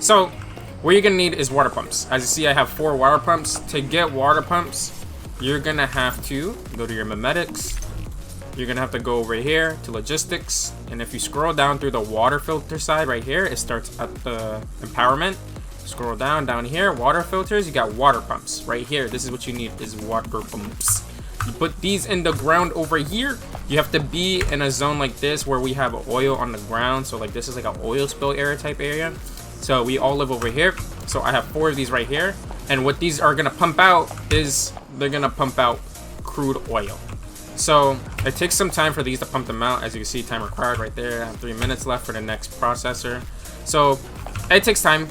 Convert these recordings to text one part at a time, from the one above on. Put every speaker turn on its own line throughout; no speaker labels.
So what you're gonna need is water pumps. As you see, I have 4 water pumps. To get water pumps, you're gonna have to go to your memetics. You're gonna have to go over here to logistics, and if you scroll down through the water filter side right here, it starts at the empowerment. Scroll down here, water filters, you got water pumps right here. This is what you need, is water pumps. You put these in the ground over here. You have to be in a zone like this where we have oil on the ground. So like this is like an oil spill area type area. So we all live over here. So I have 4 of these right here, and what these are gonna pump out is they're gonna pump out crude oil. So it takes some time for these to pump them out. As you can see, time required right there. I have 3 minutes left for the next processor. So it takes time,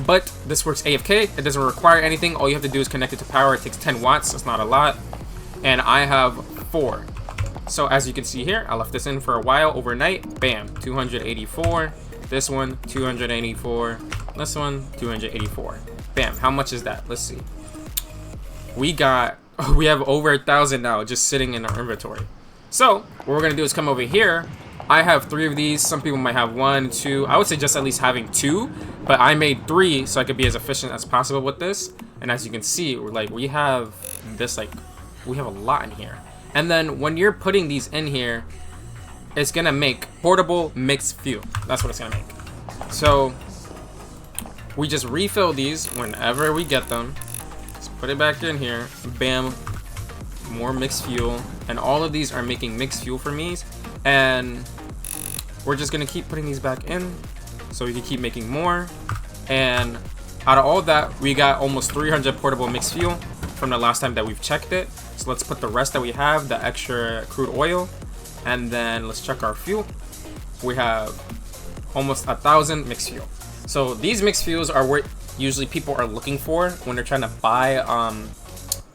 but this works AFK. It doesn't require anything. All you have to do is connect it to power. It takes 10 watts. It's not a lot. And I have 4. So as you can see here, I left this in for a while overnight. Bam, 284. This one, 284. This one, 284. Bam, how much is that? Let's see. We have over 1,000 now just sitting in our inventory. So what we're gonna do is come over here. I have 3 of these. Some people might have 1, 2. I would suggest at least having 2, but I made 3 so I could be as efficient as possible with this. And as you can see, we have this, like, we have a lot in here. And then when you're putting these in here, it's gonna make portable mixed fuel. That's what it's gonna make. So we just refill these whenever we get them. Put it back in here. Bam, more mixed fuel, and all of these are making mixed fuel for me, and we're just gonna keep putting these back in so we can keep making more. And out of all that, we got almost 300 portable mixed fuel from the last time that we've checked it. So let's put the rest that we have, the extra crude oil, and then let's check our fuel. We have almost 1,000 mixed fuel. So these mixed fuels are what usually people are looking for when they're trying to buy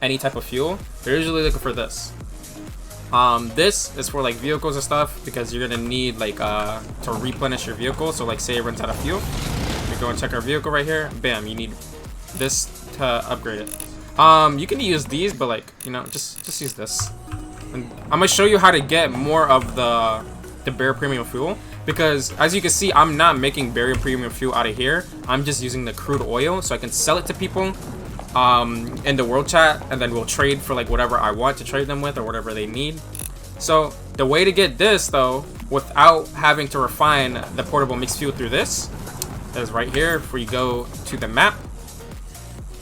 any type of fuel. They're usually looking for this. This is for like vehicles and stuff, because you're gonna need like to replenish your vehicle. So like say it runs out of fuel, we go and check our vehicle right here. Bam, you need this to upgrade it. You can use these, but like, you know, just use this. And I'm gonna show you how to get more of the bare premium fuel, because as you can see, I'm not making bare premium fuel out of here. I'm just using the crude oil so I can sell it to people in the world chat, and then we'll trade for like whatever I want to trade them with or whatever they need. So the way to get this though, without having to refine the portable mixed fuel through this, is right here. If we go to the map,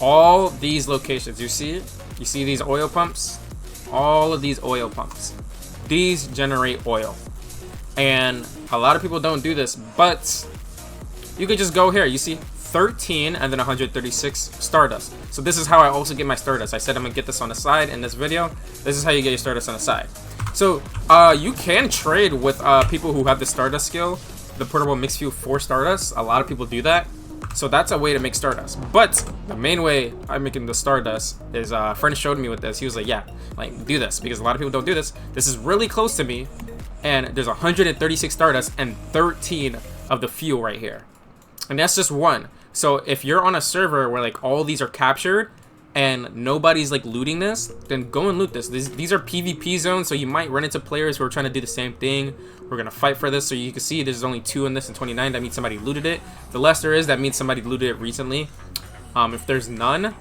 all these locations, you see these oil pumps, all of these oil pumps, these generate oil. And a lot of people don't do this, but you could just go here. You see 13 and then 136 Stardust. So this is how I also get my Stardust. I said I'm gonna get this on the side in this video. This is how you get your Stardust on the side. So you can trade with people who have the Stardust skill, the portable mixed fuel for Stardust. A lot of people do that. So that's a way to make Stardust. But the main way I'm making the Stardust is a friend showed me with this. He was like, yeah, like do this, because a lot of people don't do this. This is really close to me, and there's 136 Stardust and 13 of the fuel right here. And that's just one. So if you're on a server where like all these are captured and nobody's like looting this, then go and loot this. These are PvP zones, so you might run into players who are trying to do the same thing. We're gonna fight for this. So you can see there's only 2 in this and 29. That means somebody looted it. The less there is, that means somebody looted it recently. If there's none,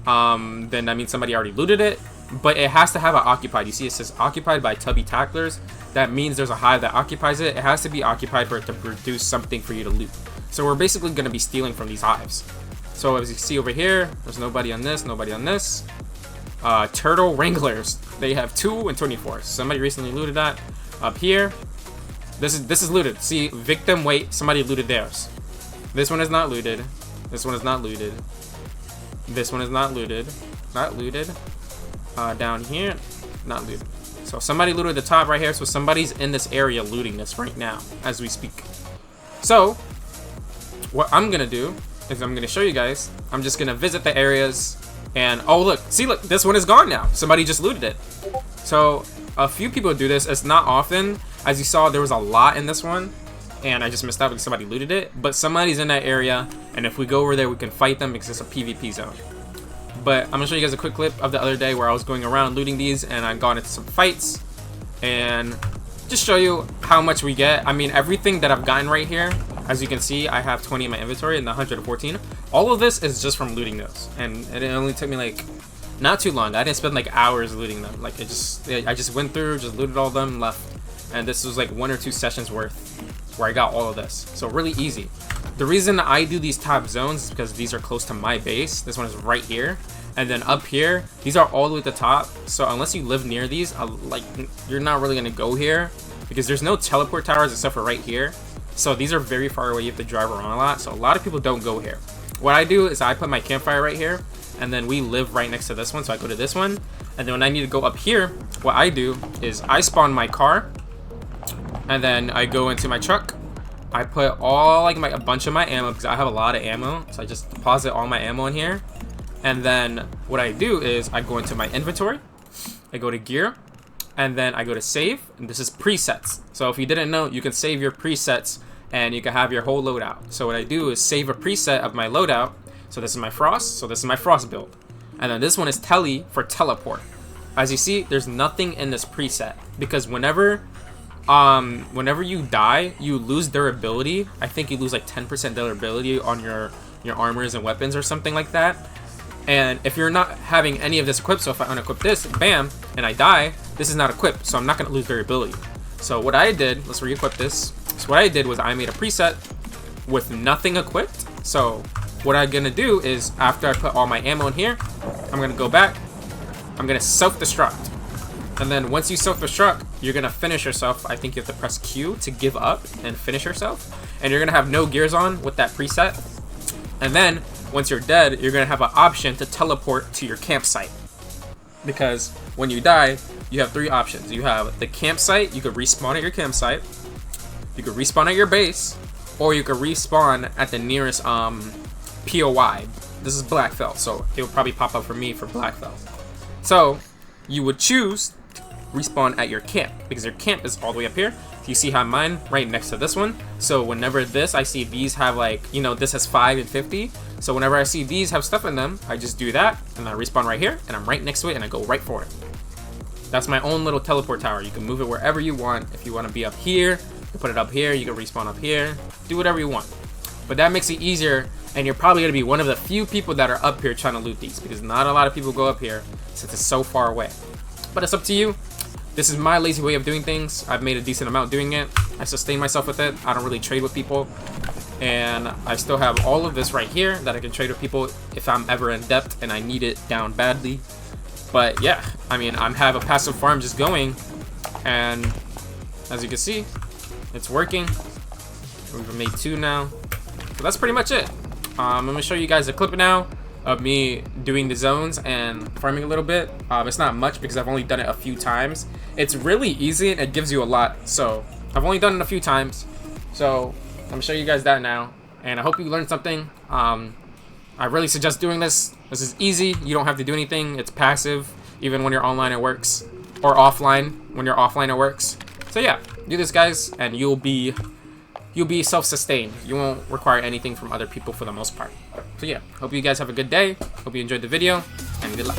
then that means somebody already looted it. But it has to have an occupied. You see it says occupied by Tubby Tacklers. That means there's a hive that occupies it. It has to be occupied for it to produce something for you to loot. So we're basically going to be stealing from these hives. So as you see over here, there's nobody on this, nobody on this. Turtle Wranglers, they have 2 and 24. Somebody recently looted that. Up here, this is looted. See, victim, wait, somebody looted theirs. This one is not looted. This one is not looted. This one is not looted. Not looted. Down here, not looted. So somebody looted the top right here. So somebody's in this area looting this right now as we speak. So what I'm gonna do is I'm gonna show you guys. I'm just gonna visit the areas, and oh look, see, look, this one is gone now. Somebody just looted it. So a few people do this. It's not often. As you saw, there was a lot in this one, and I just missed out because somebody looted it. But somebody's in that area, and if we go over there, we can fight them because it's a PvP zone. But I'm gonna show you guys a quick clip of the other day where I was going around looting these, and I got into some fights, and just show you how much we get. I mean, everything that I've gotten right here As you can see, I have 20 in my inventory and 114. All of this is just from looting those, and it only took me like not too long. I didn't spend like hours looting them. Like I just went through, just looted all of them, left, and this was like 1 or 2 sessions worth where I got all of this. So really easy. The reason I do these top zones is because these are close to my base. This one is right here. And then up here, these are all the way at the top. So unless you live near these, like you're not really gonna go here because there's no teleport towers except for right here. So these are very far away. You have to drive around a lot. So a lot of people don't go here. What I do is I put my campfire right here, and then we live right next to this one. So I go to this one, and then when I need to go up here, what I do is I spawn my car, and then I go into my truck. I put all like a bunch of my ammo because I have a lot of ammo. So I just deposit all my ammo in here. And then what I do is I go into my inventory, I go to gear, and then I go to save, and this is presets. So if you didn't know, you can save your presets and you can have your whole loadout. So what I do is save a preset of my loadout. So this is my frost, so this is my frost build. And then this one is tele for teleport. As you see, there's nothing in this preset because whenever you die, you lose durability. I think you lose like 10% durability on your armors and weapons or something like that. And if you're not having any of this equipped, so if I unequip this, bam, and I die, this is not equipped, so I'm not gonna lose durability. So what I did, let's re-equip this. So what I did was I made a preset with nothing equipped. So what I'm gonna do is after I put all my ammo in here, I'm gonna go back, I'm gonna self-destruct. And then once you self-destruct, you're gonna finish yourself. I think you have to press Q to give up and finish yourself. And you're gonna have no gears on with that preset. And then once you're dead, you're gonna have an option to teleport to your campsite. Because when you die, you have 3 options. You have the campsite, you could respawn at your campsite, you could respawn at your base, or you could respawn at the nearest POI. This is Blackfell, so it will probably pop up for me for Blackfell. So you would choose to respawn at your camp because your camp is all the way up here. You see how mine right next to this one. So whenever I see these have like, you know, this has 5 and 50. So whenever I see these have stuff in them, I just do that and I respawn right here and I'm right next to it and I go right for it. That's my own little teleport tower. You can move it wherever you want. If you want to be up here, you can put it up here. You can respawn up here. Do whatever you want. But that makes it easier, and you're probably going to be one of the few people that are up here trying to loot these because not a lot of people go up here since it's so far away. But it's up to you. This is my lazy way of doing things. I've made a decent amount doing it. I sustain myself with it. I don't really trade with people. And I still have all of this right here that I can trade with people if I'm ever in debt and I need it down badly. But yeah, I mean, I have a passive farm just going. And as you can see, it's working. We've made 2 now. So that's pretty much it. I'm going to show you guys a clip now of me doing the zones and farming a little bit. It's not much because I've only done it a few times. It's really easy and it gives you a lot. So I've only done it a few times. So I'm gonna show you guys that now. And I hope you learned something. I really suggest doing this. This is easy. You don't have to do anything. It's passive. Even when you're online it works. Or offline. When you're offline it works. So yeah, do this guys and you'll be self-sustained. You won't require anything from other people for the most part. So yeah, hope you guys have a good day. Hope you enjoyed the video, and good luck.